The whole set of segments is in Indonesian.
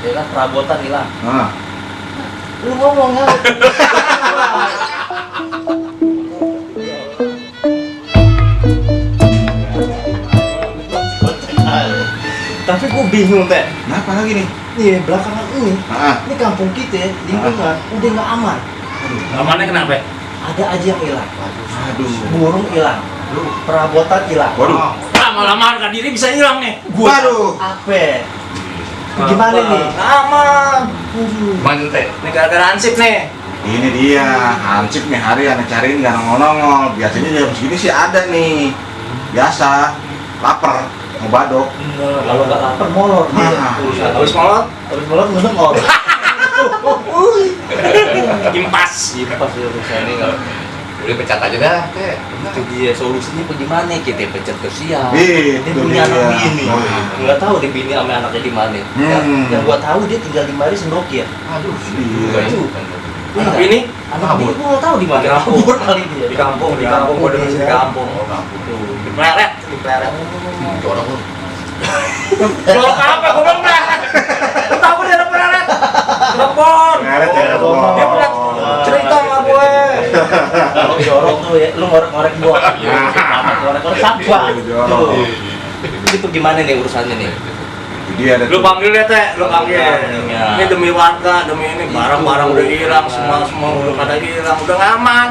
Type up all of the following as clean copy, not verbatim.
Ya kan perabotan hilang. Nah, Lu ngomongnya. Tapi gue bingung teh. kenapa lagi nih? Nih belakangan Ah, ini kampung kita lingkungan udah nggak aman. Amannya kenapa? Ada aja yang hilang. aduh. Burung hilang. Perabotan hilang. Waduh. Lama-lama harga diri bisa hilang nih. Waduh. Apa? Gimana nih? Aman. Mana teh? Ini gara-gara ansip nih. Ini dia, hansip nih hari aneh cariin nggak nongol-nongol. Biasanya jam segini sih ada nih. Biasa, lapar, mau badok. Kalau nggak lapar molor dia. Urusan Habis molot, habis molor molor. impas. Pas ya urusan ini kalau Udah pecat aja dah, teh. itu dia solusinya bagaimana kita pecat ke siang. Ih, Dia itu punya dia. anak bini. Oh, Nggak tahu dia bini sama anaknya di mana. Yang gua tahu dia tinggal di Mari Sendokir. Aduh, Iya. Itu. Anak Iya. ini Anak bini gua nggak tahu di mana. Di kampung. Kabur kali dia. di kampung, gua denger sih di kampung. oh kampung. Di pleret, di pleret. Jorok lu. Jorok apa? Gua belum pleret. Lu tahu dia ada pleret? Telepon. Ngeret ya, Dia pernah cerita sama gue. Kalau jorok tuh ya, lu ngorek-ngorek gua. Ngorek-ngorek siapa? Jorok. Tuh. Itu gimana nih urusannya nih? Itu dia ada. Lu panggil ya teh, lu panggil. Iya. Ini demi warga, demi ini barang-barang udah hilang, semua udah pada hilang, udah nggak aman.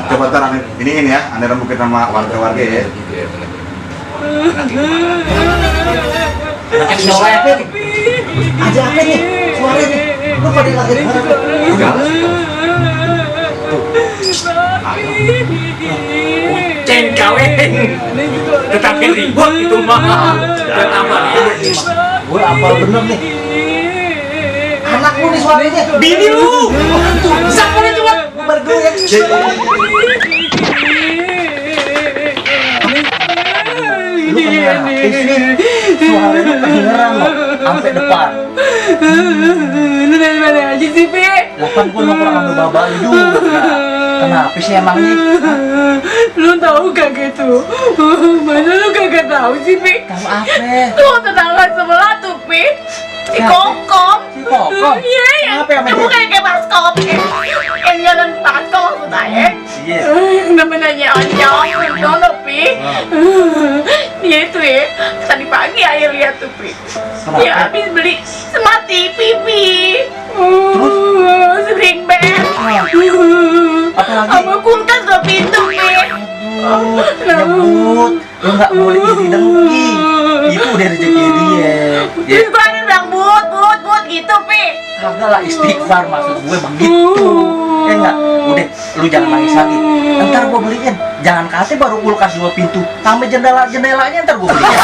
Coba ntar aneh, ini ya, aneh rembukin sama warga-warga ya. Gitu ya, bener. Suara aja apa nih? Suara nih. Lu pada lagi di mana? Udah. Ceng kawin. Tetapi ribut itu mah. Dan aman. Gue apa bener nih? Anak lu nih suaranya. Bini lu. Siapa nih coba? Bergoyang. Lu kenapa sih? Suaranya kedengeran loh, sampai depan. Lu dari mana aja sih, Pi? Lah kan gue nongkrong sama babak lu juga. Kenapa sih emangnya? Lu tahu kagak tuh? Masa lu kagak tahu sih, Pi? Tahu apa? Tuh tetangga sebelah tuh, Pi. Si Siapa? Kokom. Si Kokom? Iya, yang Kenapa yang kamu macam- kayak baskom. Yang jalan baskom maksud saya. Iya. Yang namanya Onjong, Dono, Pi. Dia itu ya, tadi pagi ayah lihat tuh, Pi. Kenapa? Dia habis beli smart TV, Pi. Spring bed. Apa lagi? Sama kulkas 2 pintu, Pi. Nyebut, lu nggak boleh jadi dengki. Itu udah rezeki dia. Ya, Terus gua ada bilang but gitu, Pi. kagak lah istighfar maksud gue begitu. Ya enggak, udah lu jangan nangis lagi. Ntar gue beliin. Jangan kasih baru kulkas 2 pintu, tambah jendela-jendelanya ntar gue beliin.